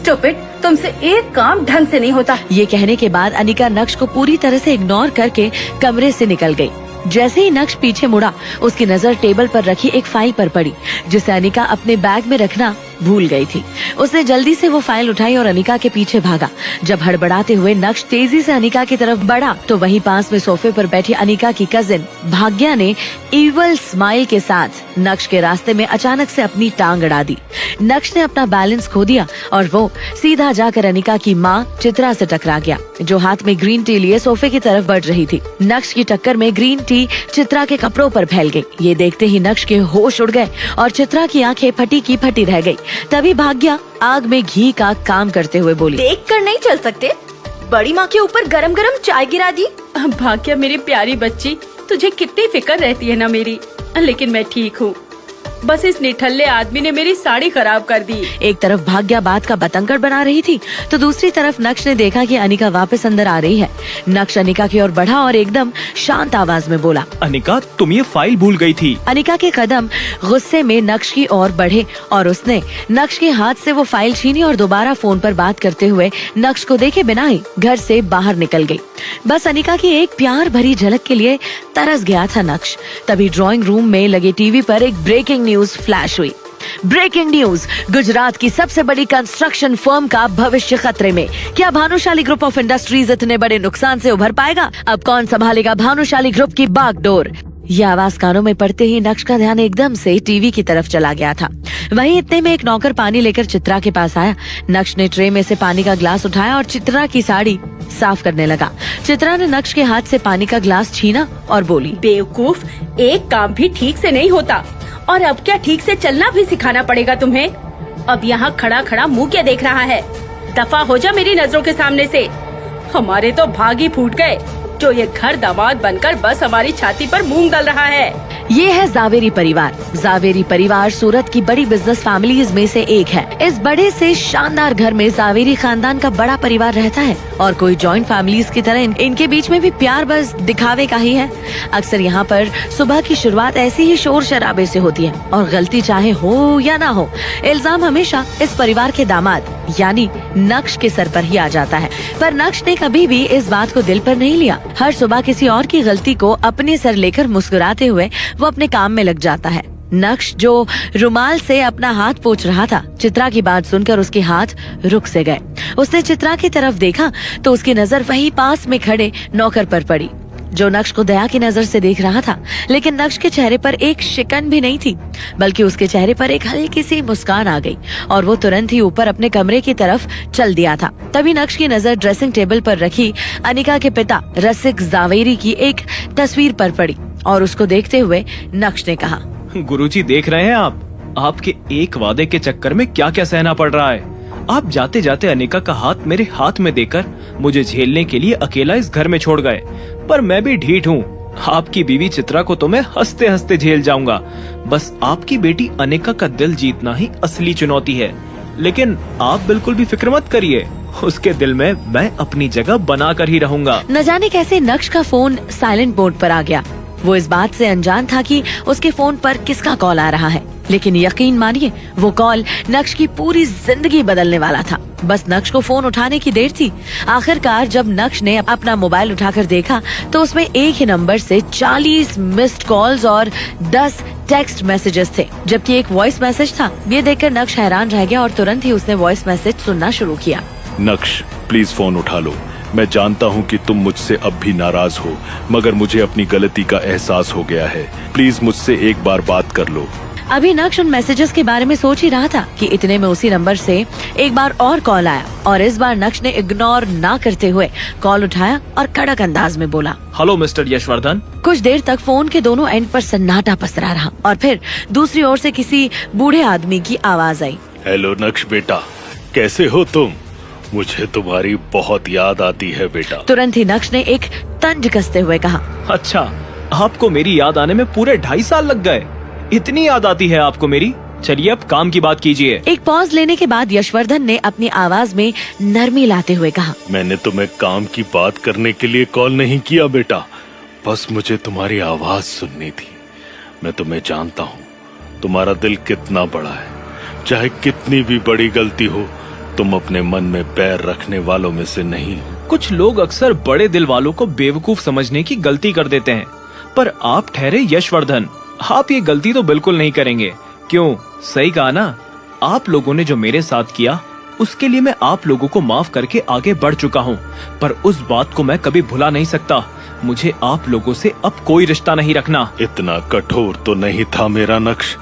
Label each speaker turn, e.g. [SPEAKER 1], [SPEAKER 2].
[SPEAKER 1] Stupid, तुमसे एक काम ढंग से नहीं होता।
[SPEAKER 2] ये कहने के बाद अनिका नक्श को पूरी तरह से इग्नोर करके कमरे से निकल गई। जैसे ही नक्श पीछे मुड़ा, उसकी नजर टेबल पर रखी एक फाइल पर पड़ी, जिसे अनिका अपने बैग में रखना भूल गई थी। उसने जल्दी से वो फाइल उठाई और अनिका के पीछे भागा। जब हड़बड़ाते हुए नक्श तेजी से अनिका की तरफ बढ़ा, तो वहीं पास में सोफे पर बैठी अनिका की कजिन भाग्या ने इवल स्माइल के साथ नक्श के रास्ते में अचानक से अपनी टांग अड़ा दी। नक्श ने अपना बैलेंस खो दिया और वो सीधा जाकर अनिका की माँ चित्रा से टकरा गया, जो हाथ में ग्रीन टी लिए सोफे की तरफ बढ़ रही थी। नक्श की टक्कर में ग्रीन टी चित्रा के कपड़ों पर फैल गई। ये देखते ही नक्श के होश उड़ गए और चित्रा की आंखें फटी की फटी रह गई। तभी भाग्या आग में घी का काम करते हुए बोली,
[SPEAKER 1] देख कर नहीं चल सकते? बड़ी माँ के ऊपर गरम गरम चाय गिरा दी।
[SPEAKER 3] भाग्या मेरी प्यारी बच्ची, तुझे कितनी फिक्र रहती है ना मेरी, लेकिन मैं ठीक हूँ। बस इस निठल्ले आदमी ने मेरी साड़ी खराब कर दी।
[SPEAKER 2] एक तरफ भाग्या बात का बतंगड़ बना रही थी, तो दूसरी तरफ नक्श ने देखा कि अनिका वापस अंदर आ रही है। नक्श अनिका की ओर बढ़ा और एकदम शांत आवाज में बोला,
[SPEAKER 4] अनिका, तुम ये फाइल भूल गई थी।
[SPEAKER 2] अनिका के कदम गुस्से में नक्श की ओर बढ़े और उसने नक्श के हाथ से वो फाइल छीनी और दोबारा फोन पर बात करते हुए नक्श को देखे बिना ही घर से बाहर निकल गई। बस अनिका की एक प्यार भरी झलक के लिए तरस गया था नक्श। तभी ड्राइंग रूम में लगे टीवी पर एक ब्रेकिंग न्यूज फ्लैश हुई। ब्रेकिंग न्यूज, गुजरात की सबसे बड़ी कंस्ट्रक्शन फर्म का भविष्य खतरे में। क्या भानुशाली ग्रुप ऑफ इंडस्ट्रीज इतने बड़े नुकसान से उभर पाएगा? अब कौन संभालेगा भानुशाली ग्रुप की बागडोर? यह आवाज कानों में पड़ते ही नक्श का ध्यान एकदम से टीवी की तरफ चला गया था। वहीं इतने में एक नौकर पानी लेकर चित्रा के पास आया। नक्श ने ट्रे में से पानी का ग्लास उठाया और चित्रा की साड़ी साफ करने लगा। चित्रा ने नक्श के हाथ से पानी का ग्लास छीना और बोली,
[SPEAKER 3] बेवकूफ, एक काम भी ठीक से नहीं होता और अब क्या ठीक से चलना भी सिखाना पड़ेगा तुम्हें? अब यहाँ खड़ा खड़ा मुंह क्या देख रहा है? दफा हो जा मेरी नजरों के सामने से। हमारे तो भाग ही फूट गए, जो ये घर दामाद बनकर बस हमारी छाती पर मूंग दल रहा है।
[SPEAKER 2] ये है जावेरी परिवार। जावेरी परिवार सूरत की बड़ी बिजनेस फैमिलीज में से एक है। इस बड़े से शानदार घर में जावेरी खानदान का बड़ा परिवार रहता है और कोई जॉइंट फैमिलीज की तरह इनके बीच में भी प्यार बस दिखावे का ही है। अक्सर यहाँ पर सुबह की शुरुआत ऐसे ही शोर शराबे से होती है और गलती चाहे हो या ना हो, इल्जाम हमेशा इस परिवार के दामाद यानी नक्श के सर पर ही आ जाता है। पर नक्श ने कभी भी इस बात को दिल पर नहीं लिया। हर सुबह किसी और की गलती को अपने सर लेकर मुस्कुराते हुए वो अपने काम में लग जाता है। नक्श जो रुमाल से अपना हाथ पोंछ रहा था, चित्रा की बात सुनकर उसके हाथ रुक से गए। उसने चित्रा की तरफ देखा तो उसकी नजर वहीं पास में खड़े नौकर पर पड़ी, जो नक्श को दया की नजर से देख रहा था। लेकिन नक्श के चेहरे पर एक शिकन भी नहीं थी, बल्कि उसके चेहरे पर एक हल्की सी मुस्कान आ गई और वो तुरंत ही ऊपर अपने कमरे की तरफ चल दिया था। तभी नक्श की नजर ड्रेसिंग टेबल पर रखी अनिका के पिता रसिक जावेरी की एक तस्वीर पर पड़ी और उसको देखते हुए नक्श ने कहा,
[SPEAKER 4] गुरुजी, देख रहे हैं आप, आपके एक वादे के चक्कर में क्या क्या सहना पड़ रहा है। आप जाते जाते अनिका का हाथ मेरे हाथ में देकर मुझे झेलने के लिए अकेला इस घर में छोड़ गए। पर मैं भी ढीठ हूँ। आपकी बीवी चित्रा को तो मैं हंसते हंसते झेल जाऊंगा। बस आपकी बेटी अनिका का दिल जीतना ही असली चुनौती है। लेकिन आप बिल्कुल भी फिक्र मत करिए, उसके दिल में मैं अपनी जगह बना कर ही रहूंगा।
[SPEAKER 2] न जाने कैसे नक्श का फोन साइलेंट मोड पर आ गया। वो इस बात से अनजान था कि उसके फोन पर किसका कॉल आ रहा है, लेकिन यकीन मानिए वो कॉल नक्श की पूरी जिंदगी बदलने वाला था। बस नक्श को फोन उठाने की देर थी। आखिरकार जब नक्श ने अपना मोबाइल उठाकर देखा तो उसमें एक ही नंबर से 40 मिस्ड कॉल्स और 10 टेक्स्ट मैसेजेस थे, जबकि एक वॉइस मैसेज था। ये देखकर नक्श हैरान रह गया और तुरंत ही उसने वॉइस मैसेज सुनना शुरू किया।
[SPEAKER 5] नक्श, प्लीज फोन उठा लो। मैं जानता हूँ कि तुम मुझसे अब भी नाराज हो, मगर मुझे अपनी गलती का एहसास हो गया है। प्लीज मुझसे एक बार बात कर लो।
[SPEAKER 2] अभी नक्श उन मैसेजेस के बारे में सोच ही रहा था कि इतने में उसी नंबर से एक बार और कॉल आया और इस बार नक्श ने इग्नोर ना करते हुए कॉल उठाया और कड़क अंदाज में बोला,
[SPEAKER 4] हेलो मिस्टर यशवर्धन।
[SPEAKER 2] कुछ देर तक फोन के दोनों एंड पर सन्नाटा पसरा रहा और फिर दूसरी ओर से किसी बूढ़े आदमी की आवाज आई।
[SPEAKER 5] हेलो नक्श बेटा, कैसे हो तुम? मुझे तुम्हारी बहुत याद आती है बेटा।
[SPEAKER 2] तुरंत ही नक्श ने एक तंज कसते हुए कहा,
[SPEAKER 4] अच्छा, आपको मेरी याद आने में पूरे 2.5 साल लग गए? इतनी याद आती है आपको मेरी? चलिए अब काम की बात कीजिए।
[SPEAKER 2] एक पॉज लेने के बाद यशवर्धन ने अपनी आवाज में नरमी लाते हुए कहा,
[SPEAKER 5] मैंने तुम्हें काम की बात करने के लिए कॉल नहीं किया बेटा, बस मुझे तुम्हारी आवाज सुननी थी। मैं तुम्हें जानता हूँ, तुम्हारा दिल कितना बड़ा है। चाहे कितनी भी बड़ी गलती हो, तुम अपने मन में बैर रखने वालों में से नहीं।
[SPEAKER 4] कुछ लोग अक्सर बड़े दिल वालों को बेवकूफ समझने की गलती कर देते हैं, पर आप ठहरे यशवर्धन, आप ये गलती तो बिल्कुल नहीं करेंगे। क्यों? सही कहा ना? आप लोगों ने जो मेरे साथ किया उसके लिए मैं आप लोगों को माफ करके आगे बढ़ चुका हूँ, पर उस बात को मैं कभी भुला नहीं सकता। मुझे आप लोगों से अब कोई रिश्ता नहीं रखना।
[SPEAKER 5] इतना कठोर तो नहीं था मेरा नक्श।